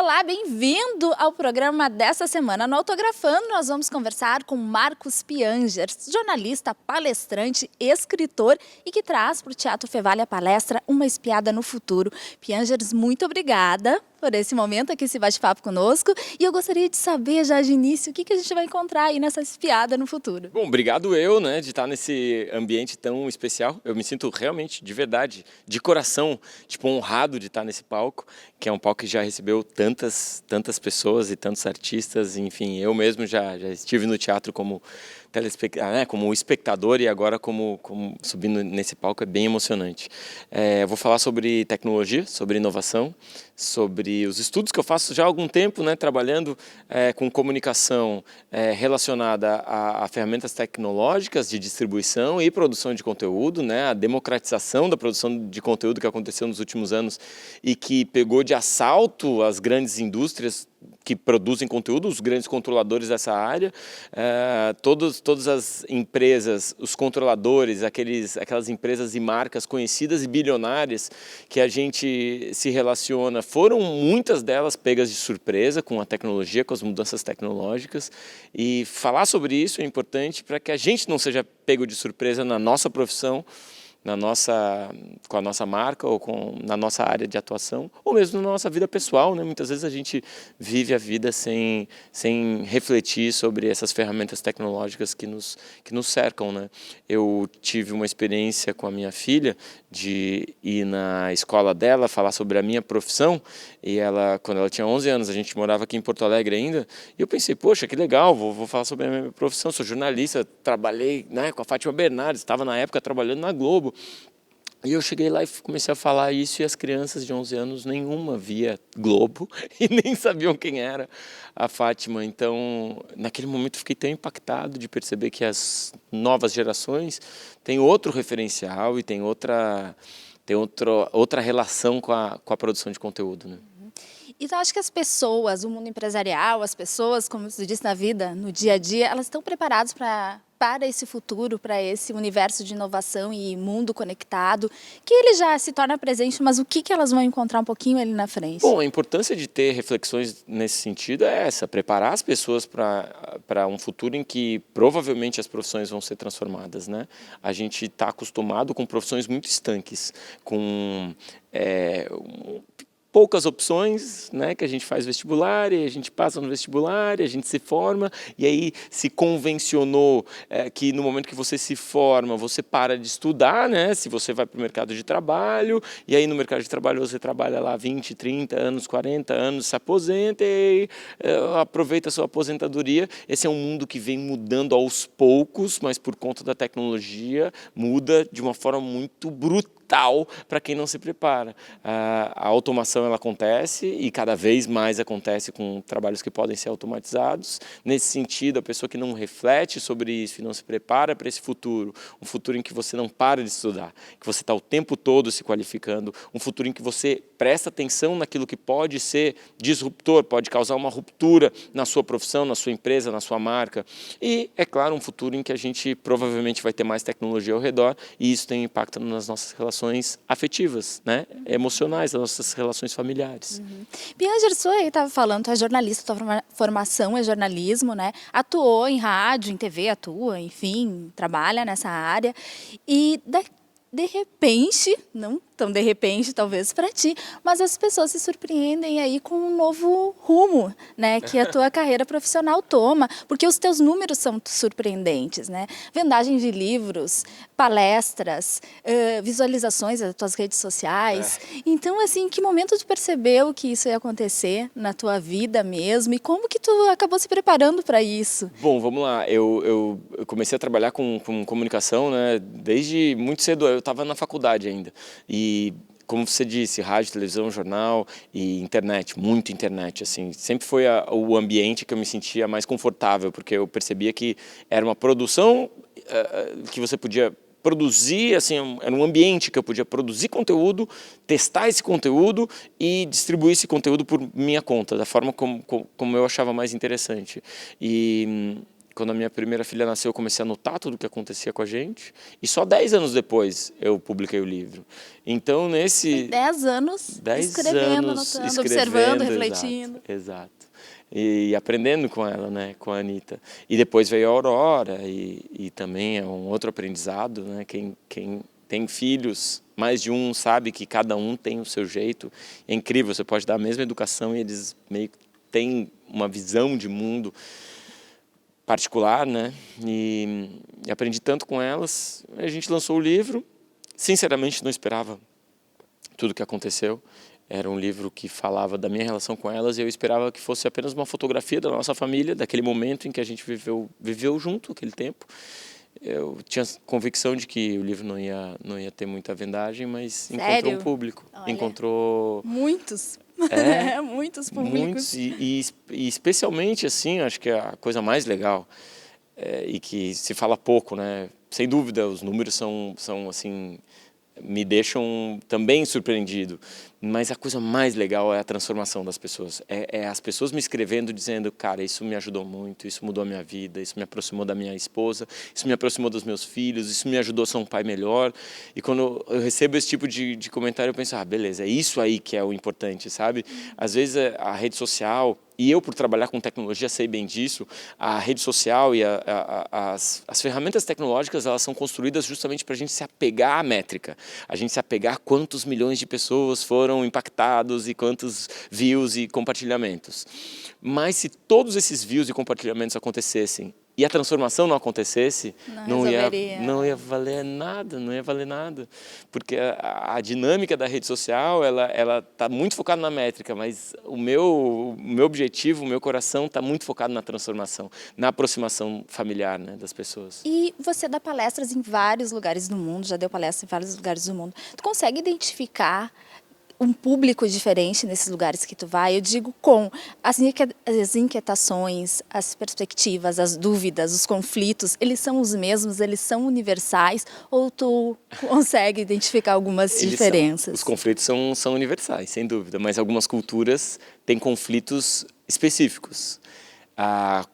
Olá, bem-vindo ao programa dessa semana. No Autografando, nós vamos conversar com Marcos Piangers, jornalista, palestrante, escritor e que traz para o Teatro Fevale a palestra Uma Espiada no Futuro. Piangers, muito obrigada por esse momento aqui, esse bate-papo conosco. E eu gostaria de saber, já de início, o que a gente vai encontrar aí nessa espiada no futuro. Bom, obrigado de estar nesse ambiente tão especial. Eu me sinto realmente, de verdade, de coração, honrado de estar nesse palco, que é um palco que já recebeu tantas pessoas e tantos artistas. Enfim, eu mesmo já estive no teatro como como espectador e agora como subindo nesse palco é bem emocionante. Eu vou falar sobre tecnologia, sobre inovação, sobre os estudos que eu faço já há algum tempo, trabalhando com comunicação relacionada a ferramentas tecnológicas de distribuição e produção de conteúdo, a democratização da produção de conteúdo que aconteceu nos últimos anos e que pegou de assalto as grandes indústrias que produzem conteúdo, os grandes controladores dessa área, todas as empresas, os controladores, aquelas empresas e marcas conhecidas e bilionárias que a gente se relaciona, foram muitas delas pegas de surpresa com a tecnologia, com as mudanças tecnológicas, e falar sobre isso é importante para que a gente não seja pego de surpresa na nossa profissão, com a nossa marca ou na nossa área de atuação, ou mesmo na nossa vida pessoal, Muitas vezes a gente vive a vida sem refletir sobre essas ferramentas tecnológicas que nos cercam, Eu tive uma experiência com a minha filha de ir na escola dela falar sobre a minha profissão, e quando ela tinha 11 anos, a gente morava aqui em Porto Alegre ainda, e eu pensei, poxa, que legal, vou falar sobre a minha profissão, sou jornalista, trabalhei com a Fátima Bernardes, estava na época trabalhando na Globo. E eu cheguei lá e comecei a falar isso, e as crianças de 11 anos, nenhuma via Globo e nem sabiam quem era a Fátima. Então, naquele momento, eu fiquei tão impactado de perceber que as novas gerações têm outro referencial e têm outra relação com a produção de conteúdo, Então, acho que as pessoas, o mundo empresarial, as pessoas, como você disse na vida, no dia a dia, elas estão preparadas para esse futuro, para esse universo de inovação e mundo conectado, que ele já se torna presente, mas o que elas vão encontrar um pouquinho ali na frente? Bom, a importância de ter reflexões nesse sentido é essa, preparar as pessoas para um futuro em que provavelmente as profissões vão ser transformadas, A gente está acostumado com profissões muito estanques, com poucas opções, que a gente faz vestibular, e a gente passa no vestibular, e a gente se forma, e aí se convencionou que no momento que você se forma, você para de estudar, se você vai para o mercado de trabalho, e aí no mercado de trabalho você trabalha lá 20, 30 anos, 40 anos, se aposenta e aproveita a sua aposentadoria. Esse é um mundo que vem mudando aos poucos, mas por conta da tecnologia muda de uma forma muito brutal para quem não se prepara. A automação ela acontece e cada vez mais acontece com trabalhos que podem ser automatizados. Nesse sentido, a pessoa que não reflete sobre isso e não se prepara para esse futuro, um futuro em que você não para de estudar, que você está o tempo todo se qualificando, um futuro em que você presta atenção naquilo que pode ser disruptor, pode causar uma ruptura na sua profissão, na sua empresa, na sua marca. E, é claro, um futuro em que a gente provavelmente vai ter mais tecnologia ao redor, e isso tem impacto nas nossas relações afetivas, emocionais, nas nossas relações familiares. Piangers, você estava falando, tu é jornalista, tua formação é jornalismo, Atuou em rádio, em TV, enfim, trabalha nessa área. E de repente, não tão de repente talvez para ti, mas as pessoas se surpreendem aí com um novo rumo, que a tua carreira profissional toma, porque os teus números são surpreendentes, Vendagem de livros, palestras, visualizações das tuas redes sociais. Então, assim, em que momento tu percebeu que isso ia acontecer na tua vida mesmo e como que tu acabou se preparando para isso? Bom, vamos lá. Eu comecei a trabalhar com comunicação, desde muito cedo. Eu estava na faculdade ainda. E, como você disse, rádio, televisão, jornal e internet, muito internet, assim. Sempre foi o ambiente que eu me sentia mais confortável, porque eu percebia que era uma produção que você podia produzir, assim, era um ambiente que eu podia produzir conteúdo, testar esse conteúdo e distribuir esse conteúdo por minha conta, da forma como eu achava mais interessante. E quando a minha primeira filha nasceu, eu comecei a anotar tudo o que acontecia com a gente. E só 10 anos depois eu publiquei o livro. Então, Foi 10 anos 10 escrevendo, anos anotando, escrevendo, observando, refletindo. exato. E aprendendo com ela, né, com a Anitta. E depois veio a Aurora, e também é um outro aprendizado, né? Quem tem filhos, mais de um, sabe que cada um tem o seu jeito. É incrível, você pode dar a mesma educação e eles meio que têm uma visão de mundo particular, né? E aprendi tanto com elas. A gente lançou o livro. Sinceramente, não esperava tudo o que aconteceu. Era um livro que falava da minha relação com elas e eu esperava que fosse apenas uma fotografia da nossa família, daquele momento em que a gente viveu junto, aquele tempo. Eu tinha convicção de que o livro não ia ter muita vendagem, mas Sério? encontrou um público. Olha, Encontrou... muitos. É, Muitos públicos. muitos, e especialmente assim, acho que é a coisa mais legal, e que se fala pouco, né? Sem dúvida, os números são assim, me deixam também surpreendido, mas a coisa mais legal é a transformação das pessoas, é as pessoas me escrevendo dizendo, cara, isso me ajudou muito, isso mudou a minha vida, isso me aproximou da minha esposa, isso me aproximou dos meus filhos, isso me ajudou a ser um pai melhor. E quando eu recebo esse tipo de comentário, eu penso, beleza, é isso aí que é o importante, sabe? Às vezes a rede social, e eu, por trabalhar com tecnologia, sei bem disso, a rede social e as ferramentas tecnológicas, elas são construídas justamente para a gente se apegar à métrica, a gente se apegar a quantos milhões de pessoas foram impactados e quantos views e compartilhamentos. Mas se todos esses views e compartilhamentos acontecessem e a transformação não acontecesse, não ia valer nada, porque a dinâmica da rede social, ela está muito focada na métrica, mas o meu objetivo, o meu coração está muito focado na transformação, na aproximação familiar, né, das pessoas. E você dá palestras em vários lugares do mundo, já deu palestras em vários lugares do mundo. Tu consegue identificar um público diferente nesses lugares que tu vai? Eu digo com as inquietações, as perspectivas, as dúvidas, os conflitos, eles são os mesmos, eles são universais, ou tu consegue identificar algumas diferenças? Os conflitos são universais, sem dúvida, mas algumas culturas têm conflitos específicos. A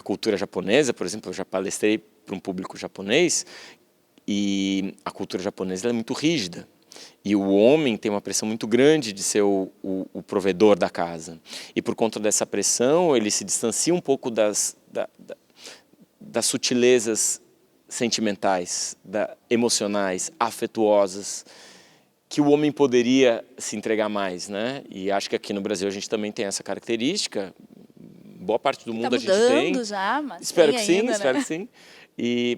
cultura japonesa, por exemplo, eu já palestrei para um público japonês, e a cultura japonesa é muito rígida. E o homem tem uma pressão muito grande de ser o provedor da casa. E por conta dessa pressão, ele se distancia um pouco das sutilezas sentimentais, emocionais, afetuosas, que o homem poderia se entregar mais, né? E acho que aqui no Brasil a gente também tem essa característica. Boa parte do mundo a gente tem. Já, mas espero que ainda, sim, né? espero que sim.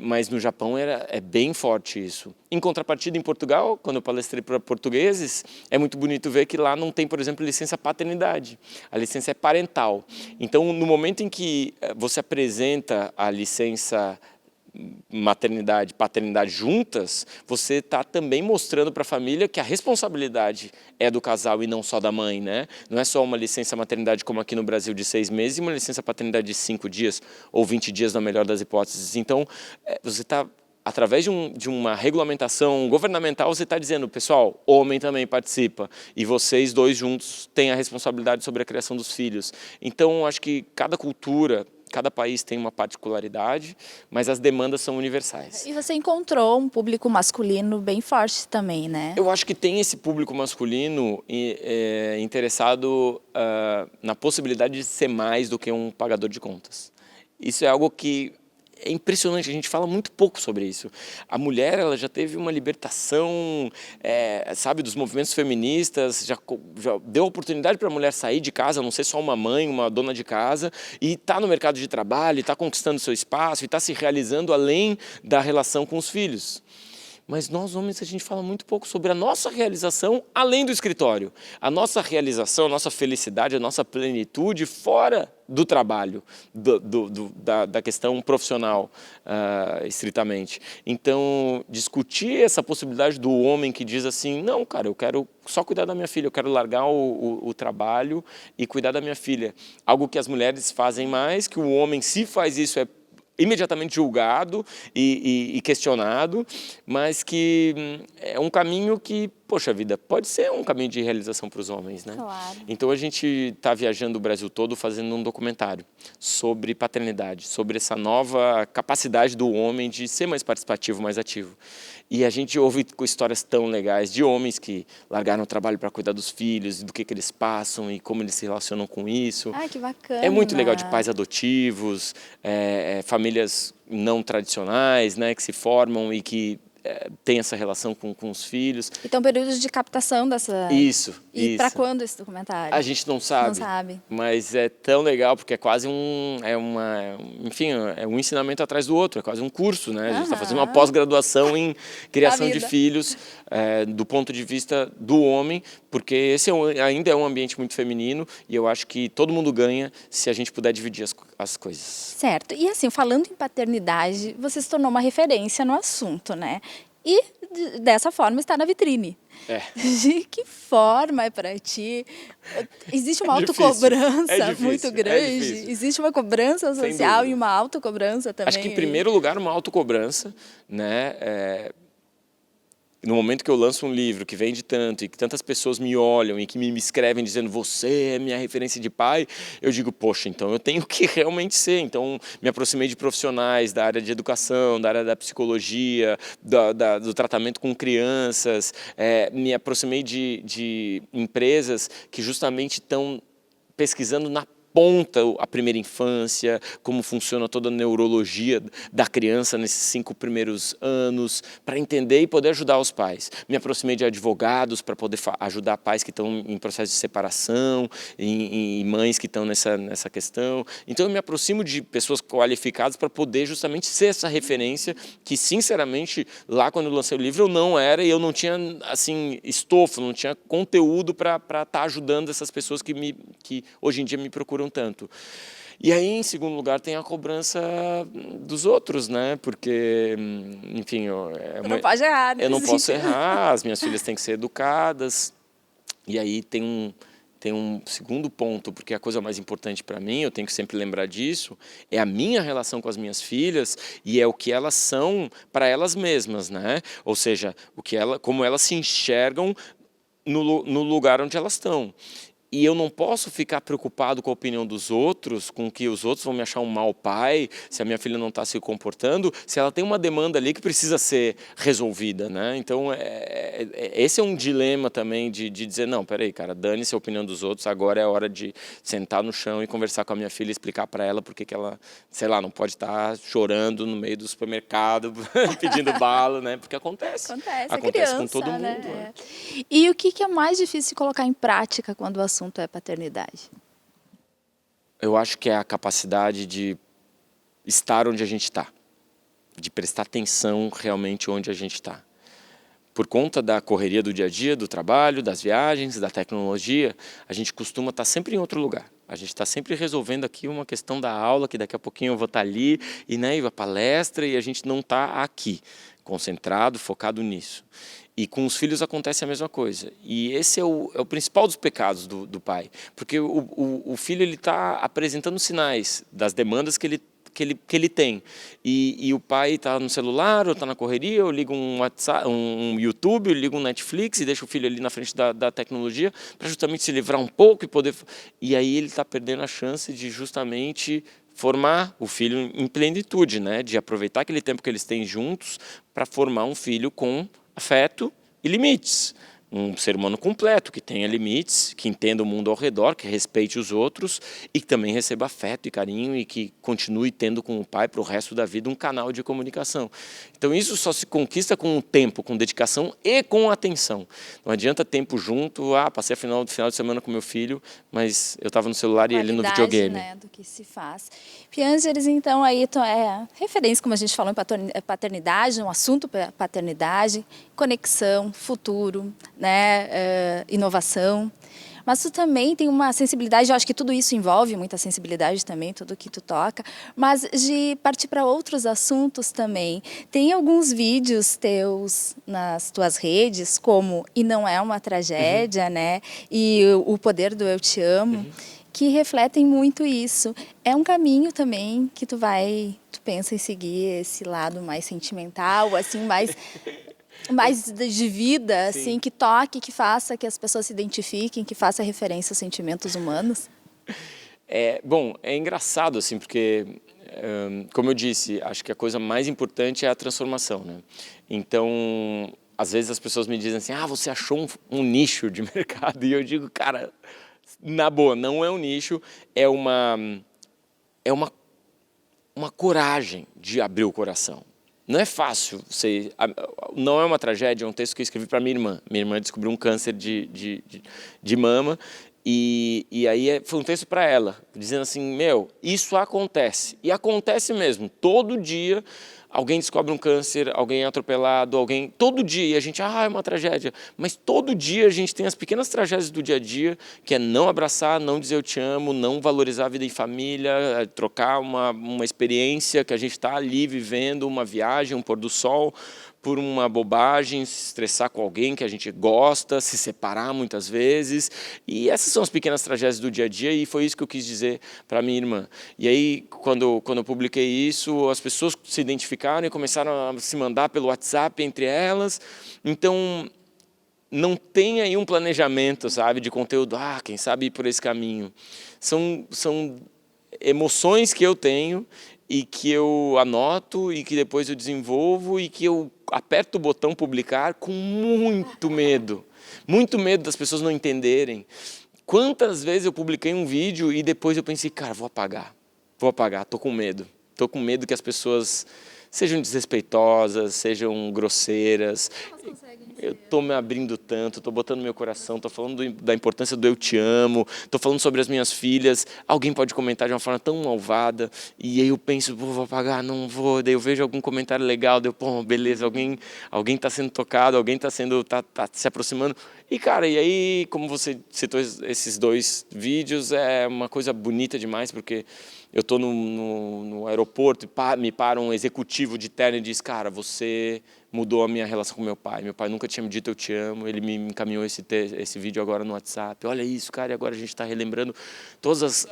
Mas no Japão é bem forte isso. Em contrapartida, em Portugal, quando eu palestrei para portugueses, é muito bonito ver que lá não tem, por exemplo, licença paternidade. A licença é parental. Então, no momento em que você apresenta a licença maternidade e paternidade juntas, você está também mostrando para a família que a responsabilidade é do casal e não só da mãe, né? Não é só uma licença maternidade como aqui no Brasil de 6 meses e uma licença paternidade de 5 dias ou 20 dias na melhor das hipóteses. Então, você está, através de uma regulamentação governamental, você está dizendo, pessoal, homem também participa e vocês dois juntos têm a responsabilidade sobre a criação dos filhos. Então, acho que cada cultura, cada país tem uma particularidade, mas as demandas são universais. E você encontrou um público masculino bem forte também, né? Eu acho que tem esse público masculino interessado na possibilidade de ser mais do que um pagador de contas. Isso é algo que é impressionante, a gente fala muito pouco sobre isso. A mulher, ela já teve uma libertação, sabe, dos movimentos feministas, já deu oportunidade para a mulher sair de casa, não ser só uma mãe, uma dona de casa, e está no mercado de trabalho, está conquistando seu espaço, e está se realizando além da relação com os filhos. Mas nós, homens, a gente fala muito pouco sobre a nossa realização além do escritório. A nossa realização, a nossa felicidade, a nossa plenitude fora do trabalho, da questão profissional, estritamente. Então, discutir essa possibilidade do homem que diz assim, não, cara, eu quero só cuidar da minha filha, eu quero largar o trabalho e cuidar da minha filha. Algo que as mulheres fazem mais, que o homem, se faz isso, imediatamente julgado e questionado, mas que é um caminho que, poxa vida, pode ser um caminho de realização para os homens, né? Claro. Então a gente está viajando o Brasil todo fazendo um documentário sobre paternidade, sobre essa nova capacidade do homem de ser mais participativo, mais ativo. E a gente ouve histórias tão legais de homens que largaram o trabalho para cuidar dos filhos, do que eles passam e como eles se relacionam com isso. Ai, que bacana. É muito legal, de pais adotivos, famílias não tradicionais, né, que se formam e que têm essa relação com os filhos. Então, períodos de captação dessa... Isso, E para quando esse documentário? A gente não sabe. Não sabe. Mas é tão legal porque é quase enfim, é um ensinamento atrás do outro, é quase um curso, né? A gente está fazendo uma pós-graduação em criação de filhos do ponto de vista do homem, porque esse ainda é um ambiente muito feminino e eu acho que todo mundo ganha se a gente puder dividir as coisas. Certo. E assim, falando em paternidade, você se tornou uma referência no assunto, né? E dessa forma está na vitrine. De que forma é para ti? Existe uma autocobrança muito grande? Existe uma cobrança social e uma autocobrança também? Acho que, em primeiro lugar, uma autocobrança, né? No momento que eu lanço um livro que vende tanto e que tantas pessoas me olham e que me escrevem dizendo você é minha referência de pai, eu digo, poxa, então eu tenho que realmente ser. Então me aproximei de profissionais da área de educação, da área da psicologia, do tratamento com crianças, me aproximei de empresas que justamente estão pesquisando na ponta a primeira infância, como funciona toda a neurologia da criança nesses 5 primeiros anos, para entender e poder ajudar os pais. Me aproximei de advogados para poder ajudar pais que estão em processo de separação e mães que estão nessa questão. Então eu me aproximo de pessoas qualificadas para poder justamente ser essa referência que, sinceramente, lá quando eu lancei o livro eu não era e eu não tinha assim estofo, não tinha conteúdo para estar ajudando essas pessoas que hoje em dia me procuram tanto. E aí, em segundo lugar, tem a cobrança dos outros, né? Porque, enfim, não pode errar, né? Eu não posso errar, as minhas filhas têm que ser educadas. E aí tem um segundo ponto, porque a coisa mais importante para mim, eu tenho que sempre lembrar disso, é a minha relação com as minhas filhas e é o que elas são para elas mesmas, né? Ou seja, como elas se enxergam no lugar onde elas estão. E eu não posso ficar preocupado com a opinião dos outros, com que os outros vão me achar um mau pai, se a minha filha não está se comportando, se ela tem uma demanda ali que precisa ser resolvida, né? Então, esse é um dilema também de dizer, não, peraí, cara, dane-se a opinião dos outros, agora é a hora de sentar no chão e conversar com a minha filha, explicar para ela porque que ela, sei lá, não pode estar chorando no meio do supermercado, pedindo bala, né? Porque acontece criança, com todo mundo. Né? E o que é mais difícil de colocar em prática quando o assunto é paternidade? Eu acho que é a capacidade de estar onde a gente está, de prestar atenção realmente onde a gente está. Por conta da correria do dia a dia, do trabalho, das viagens, da tecnologia, a gente costuma estar sempre em outro lugar. A gente está sempre resolvendo aqui uma questão da aula, que daqui a pouquinho eu vou estar ali, e a palestra, e a gente não está aqui, concentrado, focado nisso. E com os filhos acontece a mesma coisa. E esse é o principal dos pecados do pai. Porque o filho está apresentando sinais das demandas que ele tem. E o pai está no celular, ou está na correria, ou liga um WhatsApp, um YouTube, ou liga um Netflix e deixa o filho ali na frente da tecnologia para justamente se livrar um pouco e poder... E aí ele está perdendo a chance de justamente formar o filho em plenitude, né? De aproveitar aquele tempo que eles têm juntos para formar um filho com afeto e limites. Um ser humano completo, que tenha limites, que entenda o mundo ao redor, que respeite os outros e que também receba afeto e carinho e que continue tendo com o pai para o resto da vida um canal de comunicação. Então isso só se conquista com o tempo, com dedicação e com atenção. Não adianta tempo junto, passei a final de semana com meu filho, mas eu estava no celular e ele no videogame. Né, do que se faz. Piangeres, então, aí referência, como a gente falou, em paternidade, um assunto paternidade, conexão, futuro, né, inovação. Mas tu também tem uma sensibilidade, eu acho que tudo isso envolve muita sensibilidade também, tudo que tu toca, mas de partir para outros assuntos também. Tem alguns vídeos teus nas tuas redes, como E Não É Uma Tragédia, né? E O Poder do Eu Te Amo, que refletem muito isso. É um caminho também que tu pensa em seguir esse lado mais sentimental, assim, mais de vida, assim, que toque, que faça que as pessoas se identifiquem, que faça referência aos sentimentos humanos? Bom, é engraçado, assim, porque, como eu disse, acho que a coisa mais importante é a transformação, né? Então, às vezes as pessoas me dizem assim, você achou um nicho de mercado, e eu digo, cara, na boa, não é um nicho, é uma coragem de abrir o coração. Não é fácil, não é uma tragédia, é um texto que eu escrevi para minha irmã. Minha irmã descobriu um câncer de mama e aí foi um texto para ela, dizendo assim, isso acontece. E acontece mesmo, todo dia alguém descobre um câncer, alguém é atropelado, todo dia, e a gente, é uma tragédia. Mas todo dia a gente tem as pequenas tragédias do dia a dia, que é não abraçar, não dizer eu te amo, não valorizar a vida em família, trocar uma experiência que a gente está ali vivendo, uma viagem, um pôr do sol, por uma bobagem, se estressar com alguém que a gente gosta, se separar muitas vezes. E essas são as pequenas tragédias do dia a dia, e foi isso que eu quis dizer para minha irmã. E aí, quando eu publiquei isso, as pessoas se identificaram e começaram a se mandar pelo WhatsApp entre elas. Então, não tem aí um planejamento, sabe, de conteúdo, quem sabe ir por esse caminho. São emoções que eu tenho e que eu anoto e que depois eu desenvolvo e que eu aperto o botão publicar com muito medo das pessoas não entenderem. Quantas vezes eu publiquei um vídeo e depois eu pensei, cara, vou apagar, tô com medo que as pessoas sejam desrespeitosas, sejam grosseiras. Eu estou me abrindo tanto, estou botando meu coração, estou falando da importância do eu te amo, estou falando sobre as minhas filhas, alguém pode comentar de uma forma tão malvada, e aí eu penso, vou apagar, não vou, daí eu vejo algum comentário legal, beleza, alguém está sendo tocado, alguém está se aproximando, e cara, e aí, como você citou esses 2 vídeos, é uma coisa bonita demais, porque eu estou no aeroporto e me para um executivo de terno e diz, cara, você mudou a minha relação com meu pai nunca tinha me dito eu te amo, ele me encaminhou esse vídeo agora no WhatsApp, olha isso, cara, e agora a gente está relembrando todos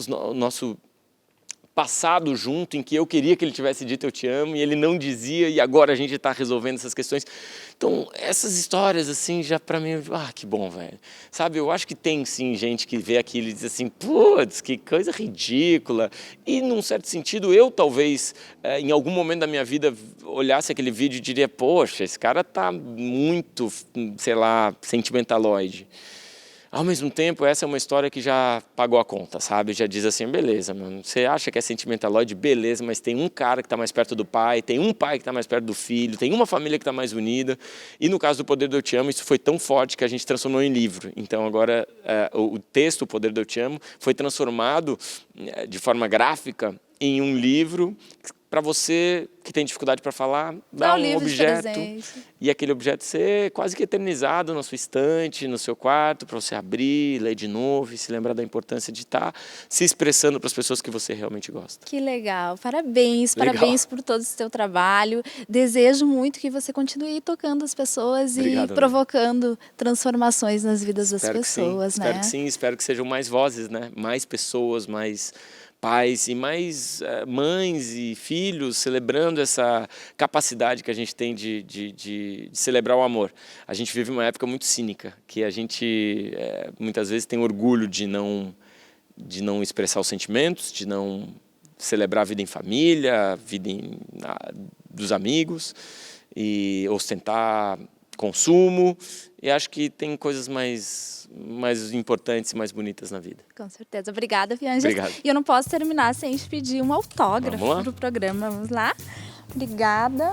o nosso passado junto, em que eu queria que ele tivesse dito eu te amo, e ele não dizia, e agora a gente está resolvendo essas questões. Então, essas histórias, assim, já para mim, que bom, velho. Sabe, eu acho que tem, sim, gente que vê aquilo e diz assim, putz, que coisa ridícula. E, num certo sentido, eu talvez, em algum momento da minha vida, olhasse aquele vídeo e diria, poxa, esse cara tá muito, sei lá, sentimentaloide. Ao mesmo tempo, essa é uma história que já pagou a conta, sabe? Já diz assim, beleza, mano, você acha que é sentimentaloide? Beleza, mas tem um cara que está mais perto do pai, tem um pai que está mais perto do filho, tem uma família que está mais unida. E no caso do Poder do Eu Te Amo, isso foi tão forte que a gente transformou em livro. Então agora o texto, O Poder do Eu Te Amo, foi transformado de forma gráfica em um livro para você que tem dificuldade para falar, dar um objeto e aquele objeto ser quase que eternizado na sua estante, no seu quarto, para você abrir, ler de novo e se lembrar da importância de estar se expressando para as pessoas que você realmente gosta. Que legal, parabéns por todo esse seu trabalho. Desejo muito que você continue tocando as pessoas. Obrigado, e provocando transformações nas vidas das pessoas, né? Espero que sim, espero que sejam mais vozes, né? Mais pessoas, mais pais e mais mães e filhos celebrando essa capacidade que a gente tem de celebrar o amor. A gente vive uma época muito cínica, que a gente muitas vezes tem orgulho de não expressar os sentimentos, de não celebrar a vida em família, a vida dos amigos, e ostentar consumo, e acho que tem coisas mais importantes e mais bonitas na vida. Com certeza. Obrigada, Fianges. Obrigado. E eu não posso terminar sem te pedir um autógrafo para o programa. Vamos lá? Obrigada.